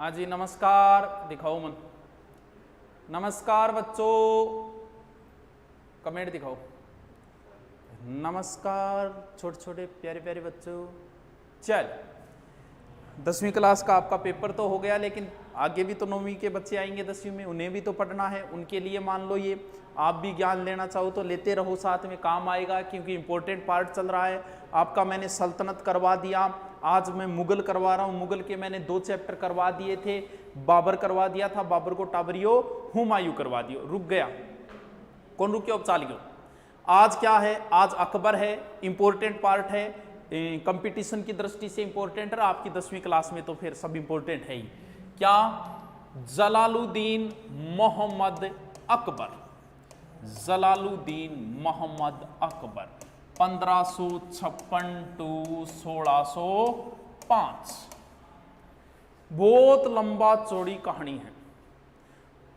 हाँ जी नमस्कार, दिखाओ मन। नमस्कार बच्चों, कमेंट दिखाओ। नमस्कार छोटे छोटे प्यारे प्यारे बच्चों। चल 10वीं क्लास का आपका पेपर तो हो गया, लेकिन आगे भी तो 9वीं के बच्चे आएंगे 10वीं में, उन्हें भी तो पढ़ना है। उनके लिए मान लो ये आप भी ज्ञान लेना चाहो तो लेते रहो, साथ में काम आएगा, क्योंकि इंपॉर्टेंट पार्ट चल रहा है आपका। मैंने सल्तनत करवा दिया, आज मैं मुगल करवा रहा हूँ। मुगल के मैंने 2 चैप्टर करवा दिए थे, बाबर करवा दिया था, बाबर को टाबरियो हुमायूं करवा दियो। रुक गया कौन, रुक गया चालियो। आज क्या है, आज अकबर है, इंपॉर्टेंट पार्ट है, कंपटीशन की दृष्टि से इंपॉर्टेंट है। आपकी 10वीं क्लास में तो फिर सब इंपॉर्टेंट है ही। क्या, जलालुद्दीन मोहम्मद अकबर, जलालुद्दीन मोहम्मद अकबर 1556 टू 1605। बहुत लंबा चौड़ी कहानी है,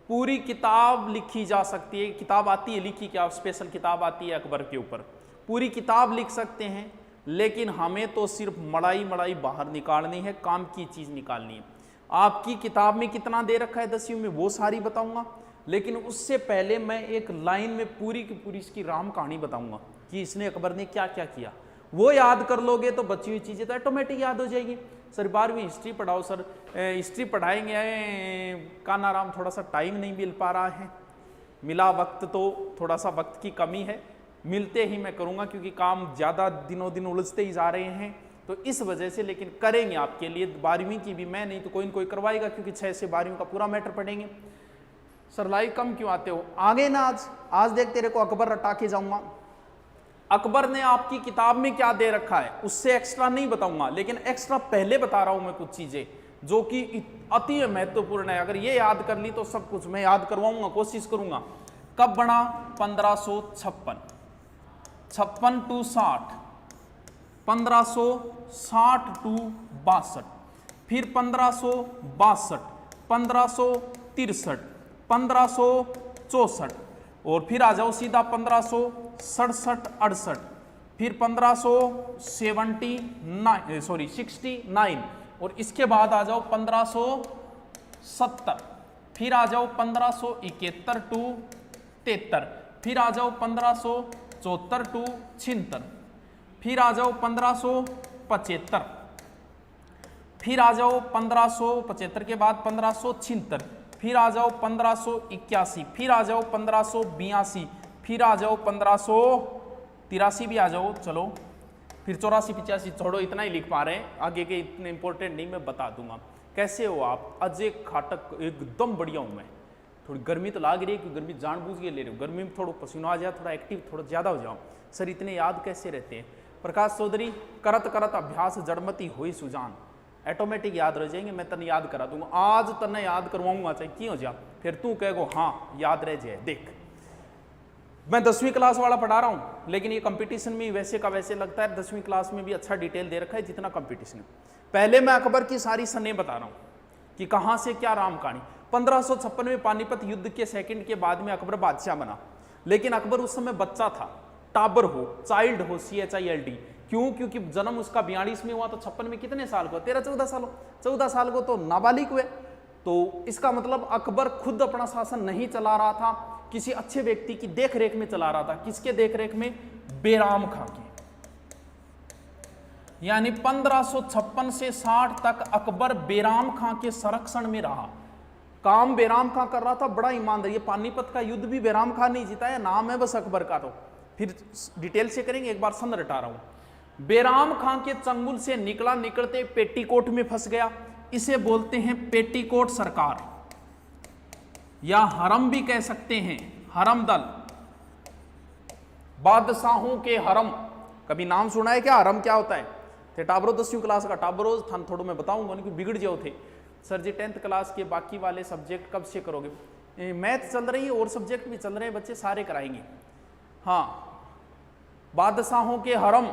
पूरी किताब लिखी जा सकती है। किताब आती है लिखी, क्या स्पेशल किताब आती है अकबर के ऊपर, पूरी किताब लिख सकते हैं। लेकिन हमें तो सिर्फ मड़ाई मड़ाई बाहर निकालनी है, काम की चीज निकालनी है। आपकी किताब में कितना दे रखा है 10वीं में वो सारी बताऊंगा, लेकिन उससे पहले मैं एक लाइन में पूरी की पूरी इसकी राम कहानी बताऊंगा कि इसने अकबर ने क्या क्या किया। वो याद कर लोगे तो बची हुई चीजें तो ऑटोमेटिक याद हो जाएगी। सर 12वीं हिस्ट्री पढ़ाओ, सर हिस्ट्री पढ़ाएंगे कानाराम, थोड़ा सा टाइम नहीं मिल पा रहा है, मिला वक्त तो थोड़ा सा वक्त की कमी है, मिलते ही मैं करूंगा, क्योंकि काम ज़्यादा दिनों दिन उलझते ही जा रहे हैं तो इस वजह से। लेकिन करेंगे आपके लिए 12वीं की भी, मैं नहीं तो कोई न कोई करवाएगा, क्योंकि 6 से 12वीं का पूरा मैटर पढ़ेंगे। सर लाइव कम क्यों आते हो, आगे ना आज देख तेरे को अकबर रटा के जाऊंगा। अकबर ने आपकी किताब में क्या दे रखा है उससे एक्स्ट्रा नहीं बताऊंगा, लेकिन एक्स्ट्रा पहले बता रहा हूं मैं कुछ चीजें जो कि अति महत्वपूर्ण है। अगर ये याद कर ली तो सब कुछ मैं याद करवाऊंगा, कोशिश करूंगा। कब बना, 1556, 56 टू 60, 1560 टू 62, फिर 1562, 1563, 1564, और फिर आ जाओ सीधा 1567-68, फिर 1569, और इसके बाद आ जाओ 1570, फिर आ जाओ 1571 टू 73, फिर आ जाओ 1574 टू 76, फिर आ जाओ 1575, फिर आ जाओ 1575 के बाद 1576, फिर आ जाओ 1581, फिर आ जाओ 1582, फिर आ जाओ 1583 भी आ जाओ, चलो फिर 84-85, छोड़ो इतना ही लिख पा रहे हैं, आगे के इतने इंपॉर्टेंट नहीं, मैं बता दूंगा। कैसे हो आप, अजय खाटक एकदम बढ़िया हूं मैं। थोड़ी गर्मी तो लाग रही है, क्योंकि गर्मी जानबूझ के ले रहे हो, गर्मी में थोड़ा पसीना आ जाए, थोड़ा एक्टिव थोड़ा ज्यादा हो जाओ। सर इतने याद कैसे रहते हैं, प्रकाश चौधरी, करत करत अभ्यास जड़मती हुई सुजान, ऑटोमेटिक याद रह जाएंगे, मैं तने याद करा दूंगा। आज तने याद करवाऊंगा चाहे क्यों हो जा, फिर तू कहेगो हाँ याद रह जाए। देख मैं 10वीं क्लास वाला पढ़ा रहा हूं, लेकिन ये कंपटीशन में वैसे का वैसे लगता है। 10वीं क्लास में भी अच्छा डिटेल दे रखा है जितना कंपटीशन है। पहले मैं अकबर की सारी सने बता रहा हूं कि कहां से क्या राम कहानी। 1556 में पानीपत युद्ध के सेकंड के बाद में अकबर बादशाह बना, लेकिन अकबर उस समय बच्चा था, टाबर हो, चाइल्ड हो, CHILD। क्यों, क्योंकि जन्म उसका 42 में हुआ, तो 56 में कितने साल को, 13-14 साल हो, 14 साल को तो नाबालिग हुए। तो इसका मतलब अकबर खुद अपना शासन नहीं चला रहा था, किसी अच्छे व्यक्ति की देख रेख में चला रहा था। किसके देख रेख में, बेराम खां की। यानी 1556 से 60 तक अकबर बेराम खां के संरक्षण में रहा, काम बेराम खां कर रहा था, बड़ा ईमानदार। ये पानीपत का युद्ध भी बेराम खां नहीं जीता है, नाम है बस अकबर का। तो फिर डिटेल से करेंगे, एक बार सन रटा रहा हूं। बेराम खां के चंगुल से निकला, निकलते पेटीकोट में फंस गया, इसे बोलते हैं पेटीकोट सरकार, या हरम भी कह सकते हैं, हरम दल, बादशाहों के हरम। कभी नाम सुना है क्या, हरम क्या होता है? थे टाबरो 10वीं क्लास का, टाबरो था थोड़ा मैं बताऊंगा, उनकी बिगड़ जाओ थे। सर जी 10th क्लास के बाकी वाले सब्जेक्ट कब से करोगे? मैथ चल रही है और सब्जेक्ट भी चल रहे हैं, बच्चे सारे कराएंगे। हाँ, बादशाहों के हरम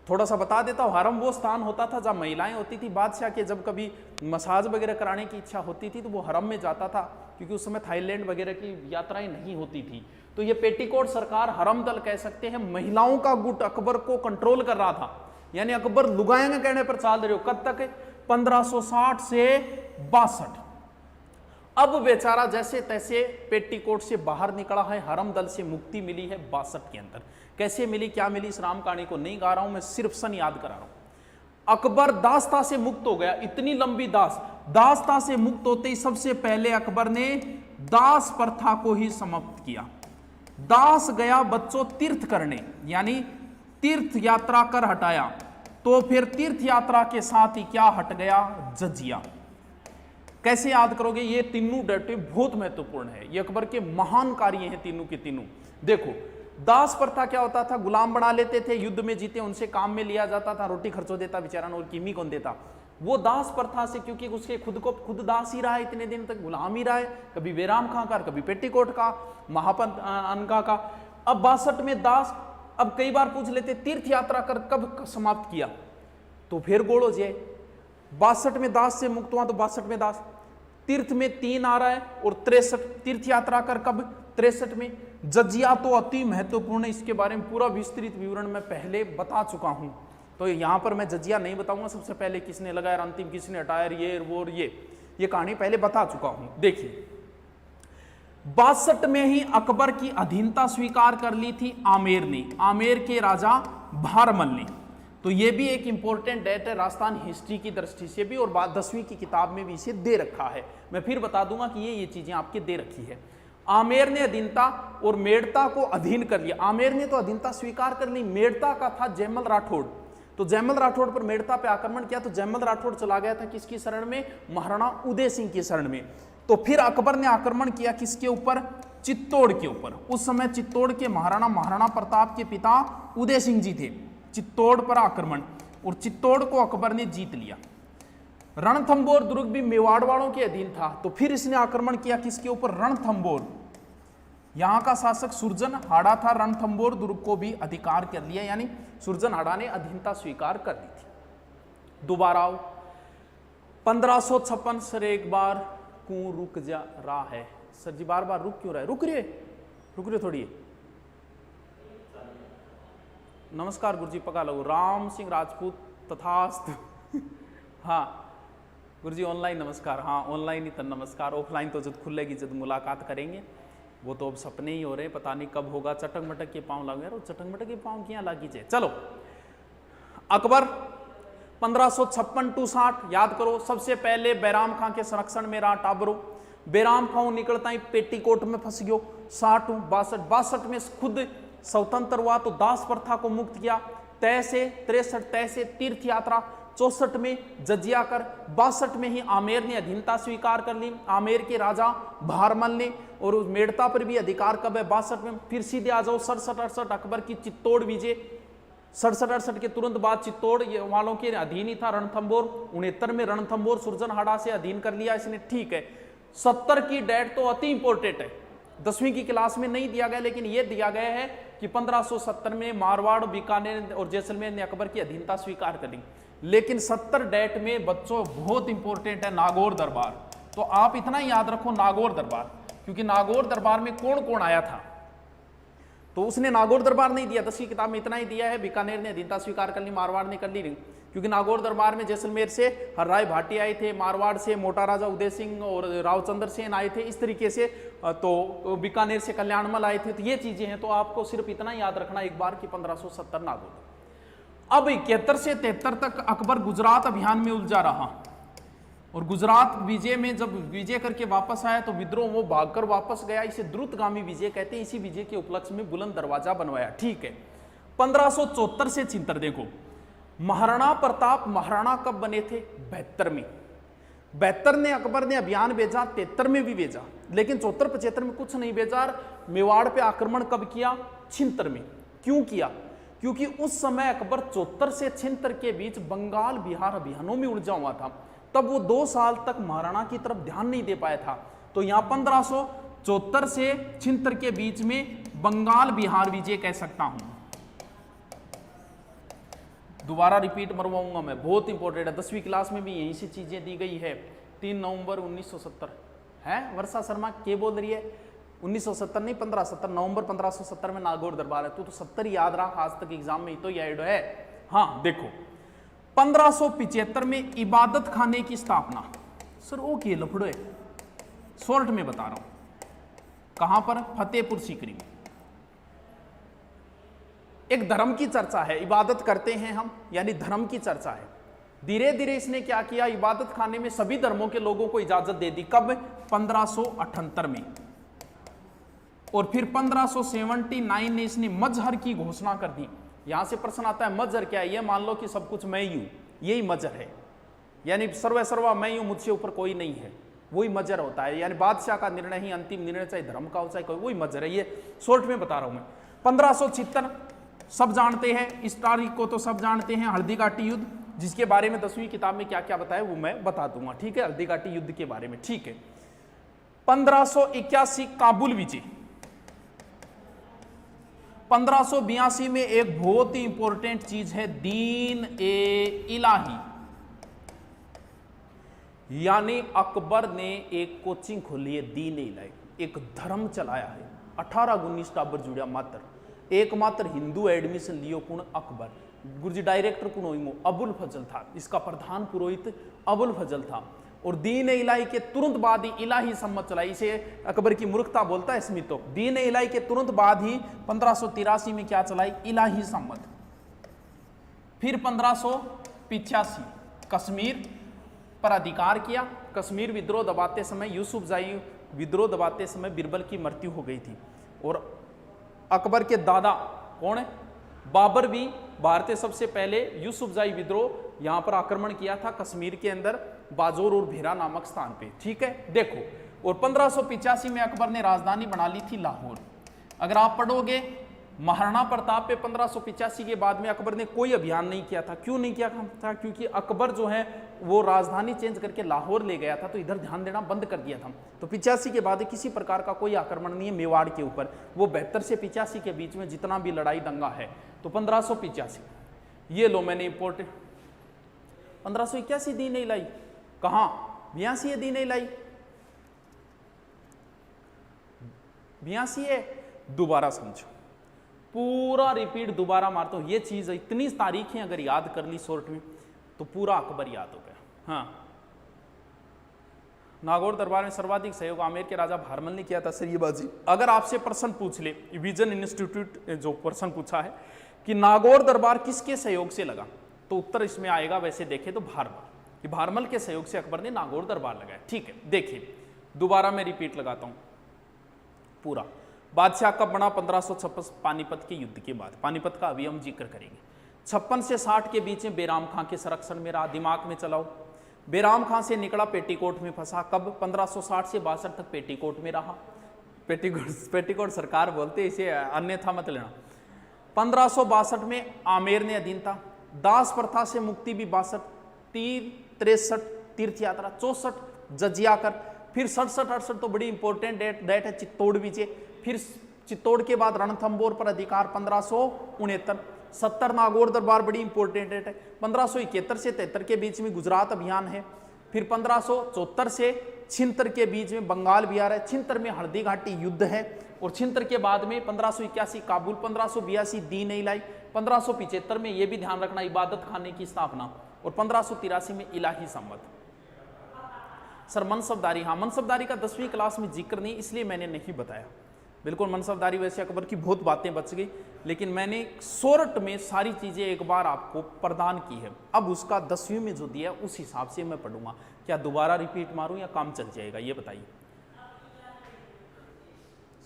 थोड़ा सा बता देता हूँ। हरम वो स्थान होता था जहाँ महिलाएं होती थी, बादशाह के जब कभी मसाज वगैरह कराने की इच्छा होती थी तो वो हरम में जाता था, क्योंकि उस समय थाईलैंड वगैरह की यात्राएं नहीं होती थी। तो ये पेटीकोट सरकार, हरम दल कह सकते हैं, महिलाओं का गुट अकबर को कंट्रोल कर रहा था। यानी अकबर लुगाएंगे कहने पर चाल रहे हो, कब तक? 1560 से 62। अब बेचारा जैसे तैसे पेटीकोट से बाहर निकला है, हरम दल से मुक्ति मिली है 62 के अंदर। कैसे मिली, क्या मिली, इस राम कहानी को नहीं गा रहा हूं मैं, सिर्फ सन याद करा रहा हूं। अकबर दासता से मुक्त हो गया, इतनी लंबी दासता से मुक्त होते ही सबसे पहले अकबर ने दास प्रथा को ही समाप्त किया। दास गया बच्चों तीर्थ करने, यानी तीर्थ यात्रा कर हटाया, तो फिर तीर्थ यात्रा के साथ ही क्या हट गया, जजिया। कैसे याद करोगे, ये तीनों डेटे बहुत महत्वपूर्ण है, ये अकबर के महान कार्य हैं तीनों के तीनों। देखो, दास प्रथा क्या होता था, गुलाम बना लेते थे, युद्ध में जीते उनसे काम में लिया जाता था, रोटी खर्चो देता बेचारा, और कीमी कौन देता। वो दास प्रथा से, क्योंकि उसके खुद को खुद दास ही रहा है, इतने दिन तक गुलाम ही रहा है, कभी बेराम खां का, कभी पेटीकोट का, महापंत अनका का। अब 62 में दास, अब कई बार पूछ लेते तीर्थ यात्रा कर कब समाप्त किया, तो फिर गोड़ो जे 62 में दास से मुक्त हुआ, तो 62 में दास। तीर्थ में 3 आ रहा है, और 63 तीर्थ यात्रा कर कब, 63 में। जजिया तो अति महत्वपूर्ण है, इसके बारे में पूरा विस्तृत विवरण मैं पहले बता चुका हूं, तो यहां पर मैं जजिया नहीं बताऊंगा। सबसे पहले किसने लगाया, अंतिम किसने हटाया, ये वो, ये कहानी पहले बता चुका हूं। देखिए, 62 में ही अकबर की अधीनता स्वीकार कर ली थी आमेर ने, आमेर के राजा भारमल ने। तो ये भी एक इंपॉर्टेंट डेट है राजस्थान हिस्ट्री की दृष्टि से भी, और 10वीं की किताब में भी इसे दे रखा है। मैं फिर बता दूंगा कि ये चीजें आपके दे रखी है। आमेर ने अधीनता और मेड़ता को अधीन कर लिया। आमेर ने तो अधीनता स्वीकार कर ली, मेड़ता का था जयमल राठौड़, तो जयमल राठौड़ पर मेड़ता पे आक्रमण किया, तो जयमल राठौड़ चला गया था किसकी शरण में, महाराणा उदय सिंह की शरण में। तो फिर अकबर ने आक्रमण किया किसके ऊपर, चित्तौड़ के ऊपर। उस समय चित्तौड़ के महाराणा प्रताप के पिता उदय सिंह जी थे। चित्तौड़ पर आक्रमण, और चित्तौड़ को अकबर ने जीत लिया। रणथंबोर दुर्ग भी मेवाड़ वालों के अधीन था, तो फिर इसने आक्रमण किया किसके ऊपर, रणथंबोर। यहां का शासक सुरजन हाड़ा था, रणथंबोर दुर्ग को भी अधिकार कर लिया, यानी सुरजन हाड़ा ने अधीनता स्वीकार कर दी थी। दोबारा आओ 1556। सर एक बार क्यों रुक जा रहा है, सर जी बार बार रुक क्यों रहा है, रुक रहे थोड़ी। नमस्कार गुरुजी, पका लो, राम सिंह राजपूत तथास्तु। हाँ गुरुजी ऑनलाइन नमस्कार, हाँ ऑनलाइन ही तो नमस्कार, ऑफलाइन तो जब खुलेगी जब मुलाकात करेंगे, वो तो अब सपने ही हो रहे, पता नहीं कब होगा। चटक मटक के पांव लगे, और चटक मटक के पांव क्या लागी जाए। चलो, अकबर 1556 टू 60 याद करो। सबसे पहले बैराम खां के संरक्षण में रहा टाबरो। बैराम खां निकलता ही पेटीकोट में फंस गयो। 62 में खुद स्वतंत्र हुआ, तो दास प्रथा को मुक्त किया। 63 से तीर्थ यात्रा, 64 में जजिया कर, 62 में ही आमेर ने अधीनता स्वीकार कर ली, आमेर के राजा भारमल ने। और उस मेड़ता पर भी अधिकार कब है, 62 में। फिर सीधे आ जाओ 67-68 अकबर की चित्तौड़ विजय। 67-68 के तुरंत बाद चित्तौड़ वालों के अधीन ही था रणथंबोर। 69 में रणथंबोर सुरजनहाड़ा से अधीन कर लिया इसने, ठीक है। 70 की डेट तो अति इंपॉर्टेंट है, 10वीं की क्लास में नहीं दिया गया, लेकिन यह दिया गया है कि 1570 में मारवाड़, बीकानेर और जैसलमेर ने अकबर की अधीनता स्वीकार कर ली। लेकिन 70 डेट में बच्चों बहुत इंपॉर्टेंट है नागौर दरबार। तो आप इतना ही याद रखो नागौर दरबार, क्योंकि नागौर दरबार में कौन कौन आया था। तो उसने नागौर दरबार नहीं दिया, 10वीं किताब में इतना ही दिया है, बीकानेर ने अधीनता स्वीकार कर ली, मारवाड़ ने कर ली नहीं। क्योंकि नागौर दरबार में जैसलमेर से हरराय भाटी आए थे, मारवाड़ से मोटा राजा उदय सिंह और रावचंद्र सेन आए थे, इस तरीके से। तो बीकानेर से कल्याणमल आए थे। तो ये चीजें हैं, तो आपको सिर्फ इतना याद रखना एक बार कि 1570 नागौर। अब 71 से 73 तक अकबर गुजरात अभियान में उलझा रहा, और गुजरात विजय में जब विजय करके वापस आया तो विद्रोह वो भागकर वापस गया। इसे द्रुतगामी विजय कहते हैं। इसी विजय के उपलक्ष्य में बुलंद दरवाजा बनवाया, ठीक है। 1574 से 76 देखो, महाराणा प्रताप महाराणा कब बने थे, 72 में। 72 ने अकबर ने अभियान भेजा, 73 में भी भेजा, लेकिन 74-75 में कुछ नहीं भेजा। मेवाड़ पे आक्रमण कब किया, 76 में। क्यों किया, क्योंकि उस समय अकबर 74 से 76 के बीच बंगाल बिहार अभियानों में उलझा हुआ था। तब वो 2 साल तक महाराणा की तरफ ध्यान नहीं दे पाया था। तो यहां 1574 से 76 के बीच में बंगाल बिहार विजय कह सकता हूं। दोबारा रिपीट मरवाऊंगा मैं, बहुत इंपॉर्टेंट है, 10वीं क्लास में भी यहीं से चीजें दी गई है। 3 नवंबर 1970 है, वर्षा शर्मा के बोल रही है, 1970 नहीं 1570, नवंबर 1570 में नागौर दरबार है। तो 70 याद रहा, आज तक एग्जाम में ही तो ये ऐड है। हाँ देखो, 1575 में इबादत खाने की स्थापना। सर वो के लफड़ो है, शॉर्ट में बता रहा हूं। कहां पर? फतेहपुर सीकरी में। एक धर्म की चर्चा है, इबादत करते हैं हम, यानी धर्म की चर्चा है। धीरे धीरे इसने क्या किया, इबादत खाने में सभी धर्मों के लोगों को इजाजत दे दी। कब? 1578 में। और फिर 1579 में इसने मजहर की घोषणा कर दी। यहां से प्रश्न आता है मजहर क्या है? ये मान लो कि सब कुछ मैं ही हूं, यही मजहर है, यानी सर्वे सर्वा मैं ही हूं, मुझसे ऊपर कोई नहीं है, वही मजहर होता है। यानी बादशाह का निर्णय ही अंतिम निर्णय, चाहे धर्म का हो चाहे कोई, वही मजहर है। ये शॉर्ट में बता रहा हूं मैं। 1576 सब जानते हैं, इस तारीख को तो सब जानते हैं, हल्दी घाटी युद्ध, जिसके बारे में 10वीं किताब में क्या क्या बताया वो मैं बता दूंगा, ठीक है, हल्दी घाटी युद्ध के बारे में, ठीक है। 1581 काबुल विजय। 1582 में एक बहुत ही इंपॉर्टेंट चीज है, दीन ए इलाही, यानी अकबर ने एक कोचिंग खोली है, दीन ए इलाही, एक धर्म चलाया है। 18 19 टाबर जुड़ा मात्र, एकमात्र हिंदू एडमिशन लियो कुण अकबर। गुरुजी डायरेक्टर कुण होइंगो अबुल फजल था, इसका प्रधान पुरोहित अबुल फजल था। और दीन इलाही के तुरंत बाद ही इलाही सम्मत चलाई। इसे अकबर की मूर्खता बोलता है स्मिथ। तो दीन इलाही के तुरंत बाद ही 1583 में क्या चलाई? इलाही सम्मत। फिर 1585 कश्मीर पर अधिकार किया। कश्मीर विद्रोह दबाते समय, यूसुफजाई विद्रोह दबाते समय बिरबल की मृत्यु हो गई थी। और अकबर के दादा कौन है? बाबर भी भारतीय सबसे पहले यूसुफजाई विद्रोह यहां पर आक्रमण किया था कश्मीर के अंदर, बाजोर और भेरा नामक स्थान पे, ठीक है, देखो। और 1585 में अकबर ने राजधानी बना ली थी लाहौर। अगर आप पढ़ोगे महाराणा प्रताप पे 1585 के बाद में अकबर ने कोई अभियान नहीं किया था। क्यों नहीं किया था? क्योंकि अकबर जो है वो राजधानी चेंज करके लाहौर ले गया था, तो इधर ध्यान देना बंद कर दिया था। तो 85 के बाद किसी प्रकार का कोई आक्रमण नहीं है मेवाड़ के ऊपर। वो 72 से 85 के बीच में जितना भी लड़ाई दंगा है, तो 1585 ये लो मैंने इंपोर्टेड। 1581 दीन इलाही कहां? 82 है दीन इलाही, 82 है। दोबारा समझो, पूरा रिपीट दोबारा मारता हूं। ये चीज इतनी तारीखें अगर याद कर ली शॉर्ट में तो पूरा अकबर याद हो गया। हाँ, नागौर दरबार में सर्वाधिक सहयोग आमेर के राजा भारमल ने किया था। सर ये बाजी अगर आपसे प्रश्न पूछ ले, विजन इंस्टीट्यूट जो प्रश्न पूछा है कि नागौर दरबार किसके सहयोग से लगा, तो उत्तर इसमें आएगा वैसे देखें तो भारमल, कि भारमल के सहयोग से अकबर ने नागौर दरबार लगाया। ठीक है, देखिए दोबारा मैं रिपीट लगाता हूं पूरा। बादशाह कब बना? 1556 पानीपत के युद्ध के बाद। पानीपत का अभी हम जिक्र करेंगे। 56 से 60 के बीच में बेराम खां के संरक्षण में रहा। दिमाग में चलाओ, बेराम खां से निकला, पेटीकोट में फंसा। कब? 1560 से 62 तक पेटीकोट में रहा। पेटीकोट सरकार बोलते, इसे अन्यथा मत लेना। 1562 में आमेर ने अधीन था। दास प्रथा से मुक्ति भी 62, 63 तीर्थ यात्रा, 64 जजिया कर, फिर 67 68 तो बड़ी इंपॉर्टेंट डेट है, चित्तौड़ विजय। फिर चित्तौड़ के बाद रणथंबोर पर अधिकार 1569, 70 नागौर दरबार, बड़ी इंपॉर्टेंट डेट है। 1571 से 73 के बीच में गुजरात अभियान है। फिर 1574 से 76 के बीच में बंगाल बिहार है। 76 में हल्दी घाटी युद्ध है। और 76 के बाद में 1581 काबुल, 1582 दीन इलाही, 1575 में यह भी ध्यान रखना इबादत खाने की स्थापना, और 1583 में इलाही सम्मत। सर मनसबदारी, हाँ मनसबदारी का 10वीं क्लास में जिक्र नहीं, इसलिए मैंने नहीं बताया। बिल्कुल मनसबदारी वैसे अकबर की बहुत बातें बच गई, लेकिन मैंने शॉर्ट में सारी चीजें एक बार आपको प्रदान की है। अब उसका 10वीं में जो दिया उस हिसाब से मैं पढ़ूंगा। क्या दोबारा रिपीट मारूं या काम चल जाएगा, ये बताइए।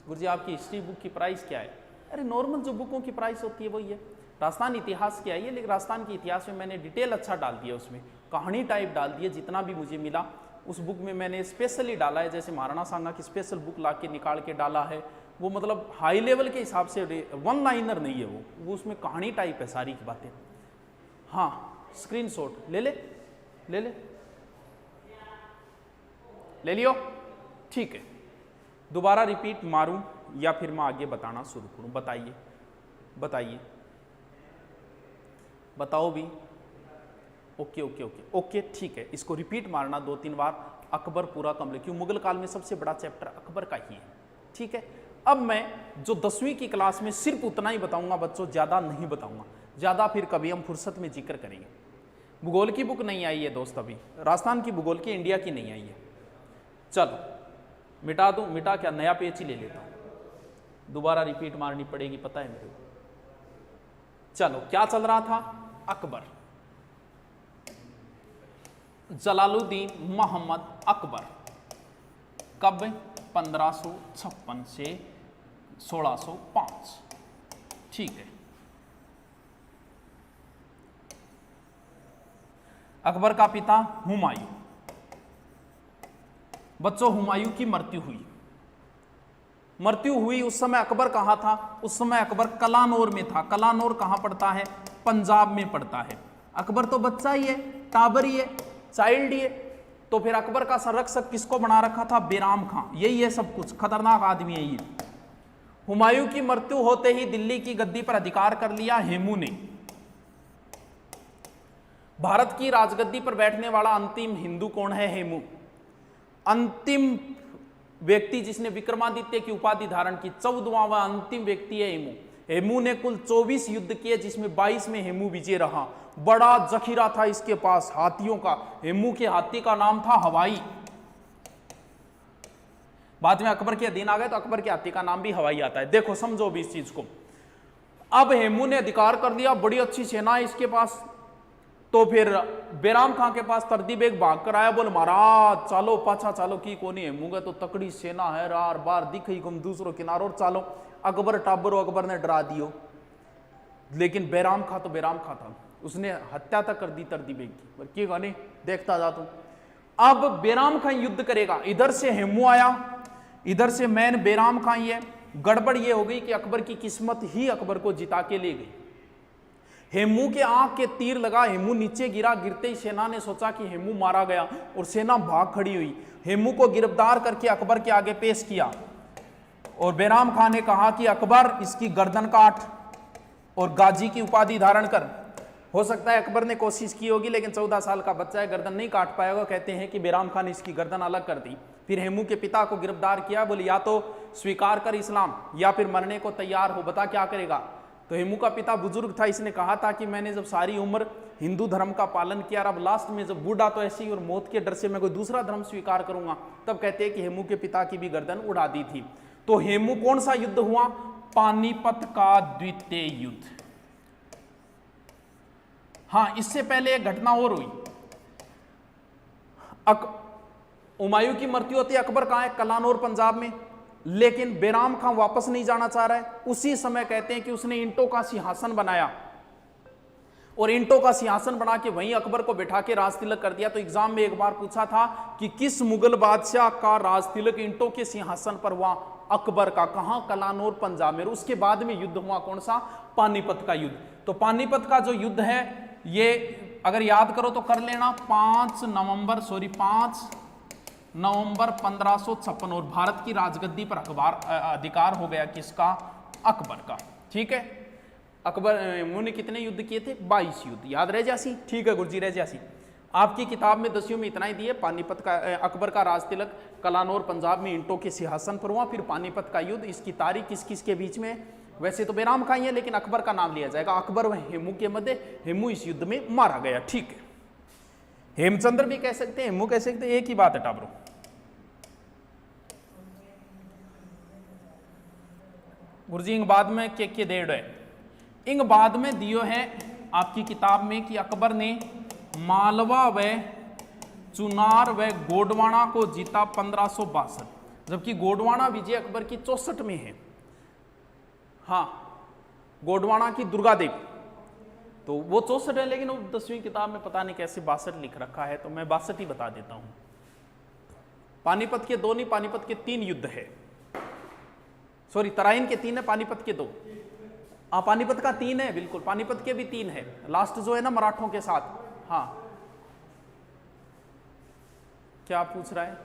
गुरुजी आपकी हिस्ट्री बुक की प्राइस क्या है? अरे नॉर्मल जो बुकों की प्राइस होती है वही है। राजस्थान इतिहास की आई है, लेकिन राजस्थान के इतिहास में मैंने डिटेल अच्छा डाल दिया, उसमें कहानी टाइप डाल दी है। जितना भी मुझे मिला उस बुक में मैंने स्पेशली डाला है। जैसे महाराणा सांगा की स्पेशल बुक ला के निकाल के डाला है, वो मतलब हाई लेवल के हिसाब से, वन लाइनर नहीं है वो उसमें कहानी टाइप है सारी की बातें। हाँ स्क्रीनशॉट ले ले ले ले ले लियो, ठीक है। दोबारा रिपीट मारूं या फिर मैं आगे बताना शुरू करूं? बताइए बताइए, बताओ भी। ओके ओके ओके ओके, ठीक है। इसको रिपीट मारना 2-3 बार। अकबर पूरा कंप्लीट, क्यों मुगल काल में सबसे बड़ा चैप्टर अकबर का ही है, ठीक है। अब मैं जो 10वीं की क्लास में सिर्फ उतना ही बताऊंगा बच्चों, ज्यादा नहीं बताऊंगा, ज्यादा फिर कभी हम फुर्सत में जिक्र करेंगे। भूगोल की बुक नहीं आई है दोस्त, अभी राजस्थान की भूगोल की, इंडिया की नहीं आई है। चलो मिटा दूं, मिटा क्या, नया पेज ही ले लेता हूं, दोबारा रिपीट मारनी पड़ेगी, पता है मेरे को। चलो क्या चल रहा था, अकबर, जलालुद्दीन मोहम्मद अकबर, कब, 1556 से 1605, ठीक है। अकबर का पिता हुमायूं, बच्चों हुमायूं की मृत्यु हुई, उस समय अकबर कहां था, उस समय अकबर कलानौर में था। कलानौर कहां पड़ता है, पंजाब में पड़ता है। अकबर तो बच्चा ही है, टाबर ही है, चाइल्ड ही है, तो फिर अकबर का संरक्षक किसको बना रखा था, बैराम खां, यही है सब कुछ, खतरनाक आदमी है ये। हुमायूं की मृत्यु होते ही दिल्ली की गद्दी पर अधिकार कर लिया हेमू ने। भारत की राजगद्दी पर बैठने वाला अंतिम हिंदू कौन है, हेमू। अंतिम व्यक्ति जिसने विक्रमादित्य की उपाधि धारण की, 14वां अंतिम व्यक्ति है हेमू। हेमू ने कुल 24 युद्ध किए, जिसमें 22 में हेमू विजय रहा। बड़ा जखीरा था इसके पास हाथियों का। हेमू के हाथी का नाम था हवाई। बाद में अकबर के अधीन आ गए तो अकबर के हाथी का नाम भी हवाई आता है। देखो समझो भी इस चीज को। अब हेमू ने अधिकार कर लिया, बड़ी अच्छी सेना है इसके पास। तो फिर बैराम खां के पास तरदीब एक भाग कर आया, बोल महाराज चालो पाछा चालो की कोनी हेमू का तो तकड़ी सेना है, रार बार दिख ही गुम दूसरो किनारो और चालो। अकबर टाबरो, अकबर ने डरा दियो, लेकिन बैराम खां तो बैराम खां था, उसने हत्या तक कर दी तरदीब एक की, की गाने देखता जा तू। अब बैराम खां युद्ध करेगा, इधर से हेमू आया, इधर से मैन बैराम खां ही है। गड़बड़ ये हो गई कि अकबर की किस्मत ही अकबर को जिता के ले गई। हेमू के आंख के तीर लगा, हेमू नीचे गिरा, गिरते ही सेना ने सोचा कि हेमू मारा गया और सेना भाग खड़ी हुई। हेमू को गिरफ्तार करके अकबर के आगे पेश किया और बैराम खां ने कहा कि अकबर इसकी गर्दन काट और गाजी की उपाधि धारण कर। हो सकता है अकबर ने कोशिश की होगी, लेकिन 14 साल का बच्चा है, गर्दन नहीं काट पाएगा। कहते हैं कि बैराम खां ने इसकी गर्दन अलग कर दी। फिर हेमू के पिता को गिरफ्तार किया, बोले या तो स्वीकार कर इस्लाम या फिर मरने को तैयार हो, बता क्या करेगा। तो हेमू का पिता बुजुर्ग था, इसने कहा था कि मैंने जब सारी उम्र हिंदू धर्म का पालन किया, अब लास्ट में जब बूढ़ा तो ऐसी और मौत के डर से मैं कोई दूसरा धर्म स्वीकार करूंगा। तब कहते हैं कि हेमू के पिता की भी गर्दन उड़ा दी थी। तो हेमू कौन सा युद्ध हुआ, पानीपत का द्वितीय युद्ध। हाँ, इससे पहले एक घटना और हुई। हुमायूं की मृत्यु होती है, अकबर कहां है, कलानौर पंजाब में, लेकिन बैराम खां वापस नहीं जाना चाह रहा है। उसी समय कहते हैं कि उसने ईंटों का सिंहासन बनाया और ईंटों का सिंहासन बना के वहीं अकबर को बैठा के राज तिलक कर दिया। तो एग्जाम में एक बार पूछा था कि किस मुगल बादशाह का राज तिलक ईंटों के सिंहासन पर हुआ, अकबर का। कहां, कलानौर पंजाब में। उसके बाद में युद्ध हुआ कौन सा, पानीपत का युद्ध। तो पानीपत का जो युद्ध है, ये अगर याद करो तो कर लेना, 5 नवंबर 1556, और भारत की राजगद्दी पर अधिकार हो गया किसका, अकबर का। ठीक है, अकबर ने कितने युद्ध किए थे, 22 युद्ध। याद रह जासी, ठीक है गुरुजी रह जासी। आपकी किताब में 10वीं में इतना ही दिए, पानीपत का अकबर का राज तिलक कलानौर पंजाब में ईंटों के सिंहासन पर हुआ, फिर पानीपत का युद्ध। इसकी तारीख किस किस के बीच में, वैसे तो बैराम खां है, लेकिन अकबर का नाम लिया जाएगा। अकबर व हेमू के मध्य, हेमू इस युद्ध में मारा गया। ठीक है, हेमचंद्र भी कह सकते हैं, हेमू कह सकते हैं, एक ही बात है टाबरो। गुरुजी इंग बाद में के देड़ है, इंग बाद में दियो है आपकी किताब में कि अकबर ने मालवा व चुनार व गोडवाना को जीता 1562, जबकि गोडवाना विजय अकबर की 64 में है। हाँ, गोडवाना की दुर्गा देवी, तो वो 64 है, लेकिन वो 10वीं किताब में पता नहीं कैसे 62 लिख रखा है, तो मैं 62 ही बता देता हूं। पानीपत के 2 नहीं, पानीपत के 3 युद्ध है। सॉरी, तराइन के 3 है, पानीपत के 2। हाँ, पानीपत का 3 है, बिल्कुल पानीपत के भी 3 है। लास्ट जो है ना मराठों के साथ। हाँ, क्या पूछ रहा है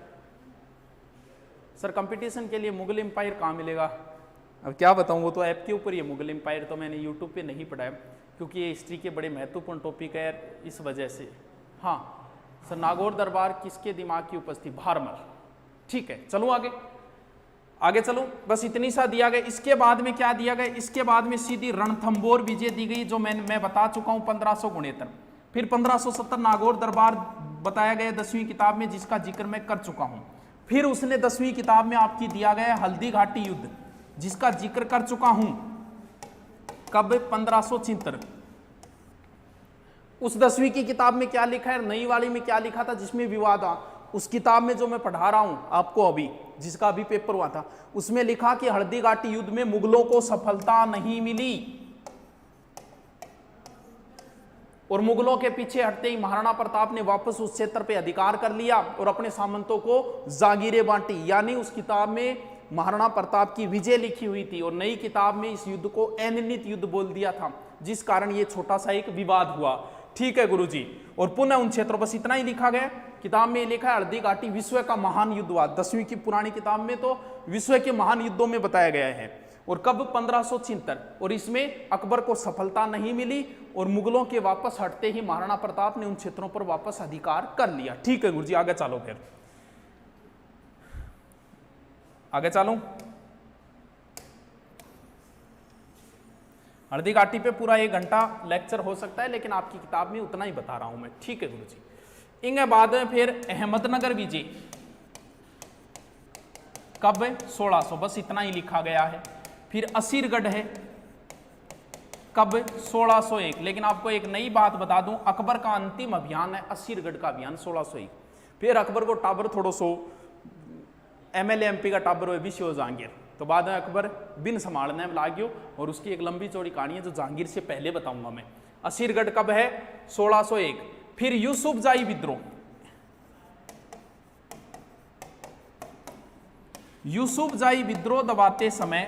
सर, कंपटीशन के लिए मुगल एम्पायर कहाँ मिलेगा। अब क्या बताऊं, वो तो ऐप के ऊपर ही है। मुगल एम्पायर तो मैंने यूट्यूब पे नहीं पढ़ा है, क्योंकि ये हिस्ट्री के बड़े महत्वपूर्ण टॉपिक है, इस वजह से। हाँ सर, नागौर दरबार किसके दिमाग की उपज थी, भारमल। ठीक है, चलो आगे चलो, बस इतनी सा दिया गया। इसके बाद में क्या दिया गया, इसके बाद में सीधी रणथंबोर विजय दी गई, जो मैं बता चुका हूं 1569। फिर 1570 नागौर दरबार बताया गया 10वीं किताब में, जिसका जिक्र मैं कर चुका हूं। फिर उसने 10वीं किताब में आपकी दिया गया हल्दी घाटी युद्ध, जिसका जिक्र कर चुका हूं, कब? 1576। उस 10वीं की किताब में क्या लिखा है, नई वाली में क्या लिखा था जिसमें विवाद आ, उस किताब में जो मैं पढ़ा रहा हूं आपको अभी, जिसका अभी पेपर हुआ था, उसमें लिखा कि हल्दी घाटी युद्ध में मुगलों को सफलता नहीं मिली और मुगलों के पीछे हटते ही महाराणा प्रताप ने वापस उस क्षेत्र पे अधिकार कर लिया और अपने सामंतों को जागीरें बांटी। यानी उस किताब में महाराणा प्रताप की विजय लिखी हुई थी और नई किताब में इस युद्ध को अनिर्णित युद्ध बोल दिया था, जिस कारण ये छोटा सा एक विवाद हुआ। ठीक है गुरुजी। और पुनः उन क्षेत्रों बस इतना ही लिखा गया। किताब में लिखा है हल्दी घाटी विश्व का महान युद्ध हुआ। 10वीं की पुरानी किताब में तो विश्व के महान युद्धों में बताया गया है। और कब? 1576। और इसमें अकबर को सफलता नहीं मिली और मुगलों के वापस हटते ही महाराणा प्रताप ने उन क्षेत्रों पर वापस अधिकार कर लिया। ठीक है गुरुजी, आगे चलो, फिर आगे चलो। हल्दी घाटी पे पूरा 1 घंटा लेक्चर हो सकता है, लेकिन आपकी किताब में उतना ही बता रहा हूं मैं। ठीक है गुरुजी। इनके बाद में फिर अहमदनगर विजय कब? 1600, बस इतना ही लिखा गया है। फिर असीरगढ़ है कब? 1601। लेकिन आपको एक नई बात बता दूं, अकबर का अंतिम अभियान है असीरगढ़ का अभियान 1601। फिर अकबर को टाबर थोड़ो सो एमएलए एमपी का टाबर हुए विश्व जहांगीर, तो बाद में अकबर बिन संभालने में लाग्यो और उसकी एक लंबी चौड़ी कहानी है जो जहांगीर से पहले बताऊंगा मैं। असीरगढ़ कब है? 1601। फिर यूसुफजाई विद्रोह, यूसुफजाई विद्रोह दबाते समय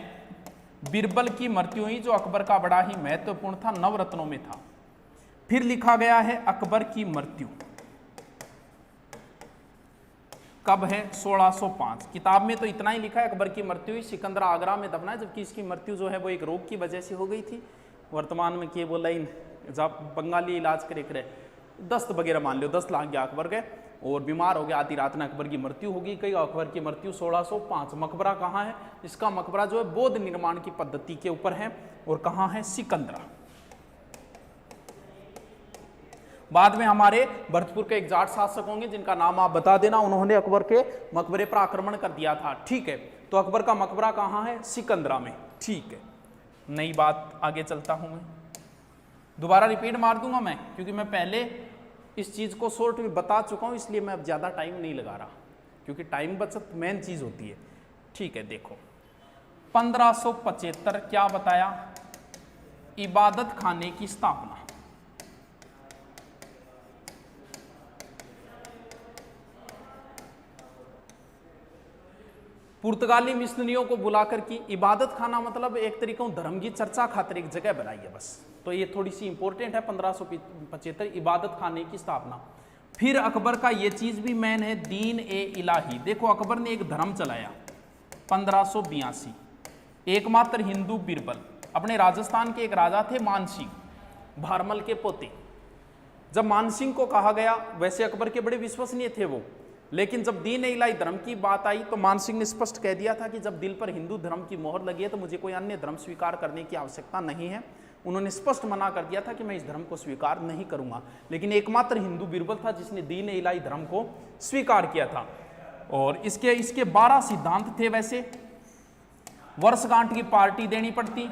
बीरबल की मृत्यु हुई, जो अकबर का बड़ा ही महत्वपूर्ण था, नवरत्नों में था। फिर लिखा गया है अकबर की मृत्यु कब है? 1605। किताब में तो इतना ही लिखा है, अकबर की मृत्यु हुई, सिकंदर आगरा में दफना है, जबकि इसकी मृत्यु जो है वो एक रोग की वजह से हो गई थी। वर्तमान में क्या बोला इन जब बंगाली इलाज करे करे दस्त वगैरह मान लो, 10 लाख गया अकबर के और बीमार हो गया, आधी रात में अकबर की मृत्यु होगी। कई अकबर की मृत्यु 1605। मकबरा कहाँ है? इसका मकबरा जो है बौद्ध निर्माण की पद्धति के ऊपर है और कहाँ है? सिकंदरा। बाद में हमारे भरतपुर के एक जाट शासक होंगे जिनका नाम आप बता देना, उन्होंने अकबर के मकबरे पर आक्रमण कर दिया था। ठीक है, तो अकबर का मकबरा कहाँ है? सिकंदरा में। ठीक है, नई बात आगे चलता हूं मैं, दोबारा रिपीट मार दूंगा मैं, क्योंकि मैं पहले इस चीज को शॉर्ट में बता चुका हूं, इसलिए मैं अब ज्यादा टाइम नहीं लगा रहा, क्योंकि टाइम बचत मेन चीज होती है। ठीक है, देखो 1575 क्या बताया? इबादत खाने की स्थापना। पुर्तगाली मिशनरियों को बुलाकर की इबादत खाना, मतलब एक तरीका धर्म की चर्चा खातिर एक जगह बनाई है बस, तो ये थोड़ी सी इंपॉर्टेंट है। 1575 इबादत खाने की स्थापना। फिर अकबर का ये चीज भी मैन है, दीन ए इलाही। देखो अकबर ने एक धर्म चलाया 1582, एकमात्र हिंदू बीरबल। अपने राजस्थान के एक राजा थे मानसिंह, भारमल के पोते। जब मानसिंह को कहा गया, वैसे अकबर के बड़े विश्वसनीय थे वो, लेकिन जब दीन ए इलाही धर्म की बात आई तो मानसिंह ने स्पष्ट कह दिया था कि जब दिल पर हिंदू धर्म की मोहर लगी है तो मुझे कोई अन्य धर्म स्वीकार करने की आवश्यकता नहीं है। उन्होंने स्पष्ट मना कर दिया था कि मैं इस धर्म को स्वीकार नहीं करूंगा, लेकिन एकमात्र हिंदू बीरबल था जिसने दीन ए इलाही धर्म को स्वीकार किया था। और इसके 12 सिद्धांत थे। वैसे वर्षगांठ की पार्टी देनी पड़ती,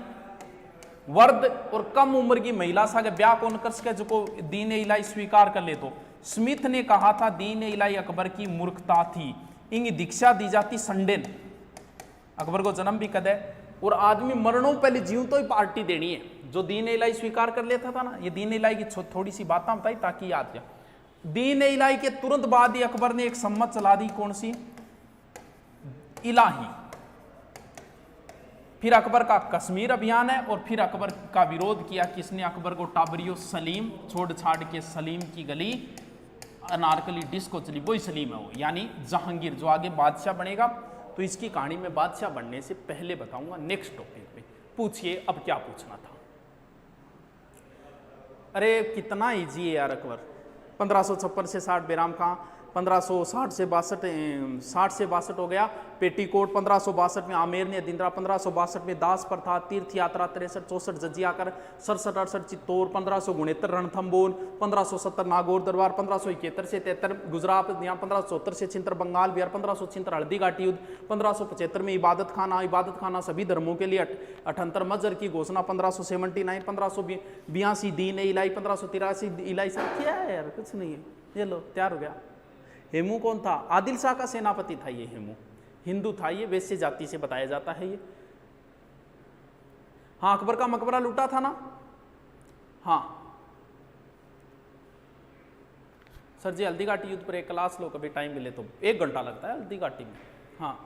वर्द और कम उम्र की महिला सा ब्याह कौन कर सके जो दीन ए इलाही स्वीकार कर ले। तो स्मिथ ने कहा था दीन ए इलाही अकबर की मूर्खता थी, इंग दीक्षा दी जाती संडेन। अकबर को जन्म भी कद है और आदमी मरणों पहले जीव तो ही पार्टी देनी है। जो दीन ए इलाही स्वीकार कर लेता था ना, ये दीन ए इलाही की थोड़ी सी बातें बताई ताकि याद जाए। दीन ए इलाही के तुरंत बाद ही अकबर ने एक सम्मत चला दी, कौन सी? इलाही। फिर अकबर का कश्मीर अभियान है और फिर अकबर का विरोध किया किसने? अकबर को टाबरियो सलीम, छोड़ छाड़ के सलीम की गली, अनारकली डिस्को चली, वही सलीम है वो, यानी जहांगीर जो आगे बादशाह बनेगा। तो इसकी कहानी में बादशाह बनने से पहले बताऊंगा नेक्स्ट टॉपिक पे। पूछिए अब क्या पूछना था। अरे कितना इजी है यार अकबर। 1556 से 60 बैराम खां, 1560 से 62 60 से 62 हो गया। पेटीकोट 1562 में आमेर ने अधिनरा, 1562 में दास प्रथा, तीर्थ यात्रा 63 64 जजियाकर, 67 68 चित्तौड़, 1569 रणथंबोर, 1570 नागौर दरबार, 1571 से 73 गुजरात, यहाँ 1574 से छिंतर बंगाल बिहार, 1576 हल्दी घाटी युद्ध, 1575 में इबादत खाना सभी धर्मों के लिए 78 मजहर की घोषणा, 1579 1582 दीन इलाई, 1583 इलाई। सब क्या है यार, कुछ नहीं है, ये लो तैयार हो गया। हेमू कौन था? आदिल शाह का सेनापति था ये हेमू, हिंदू था ये, वैश्य जाति से बताया जाता है ये। हाँ, अकबर का मकबरा लूटा था ना। हाँ सर जी, हल्दी घाटी युद्ध पर एक क्लास लो, कभी टाइम मिले तो, 1 घंटा लगता है हल्दी घाटी में। हाँ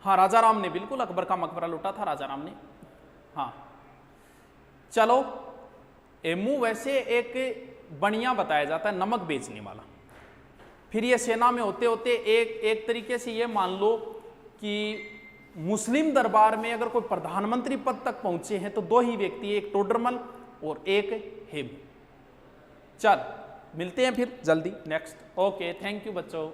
हाँ, राजा राम ने बिल्कुल अकबर का मकबरा लूटा था, राजा राम ने। हाँ चलो, हेमू वैसे एक बनिया बताया जाता है, नमक बेचने वाला। फिर ये सेना में होते होते एक तरीके से ये मान लो कि मुस्लिम दरबार में अगर कोई प्रधानमंत्री पद तक पहुंचे हैं तो 2 ही व्यक्ति, एक टोडरमल और एक हेमू। चल मिलते हैं फिर जल्दी नेक्स्ट। ओके, थैंक यू बच्चों।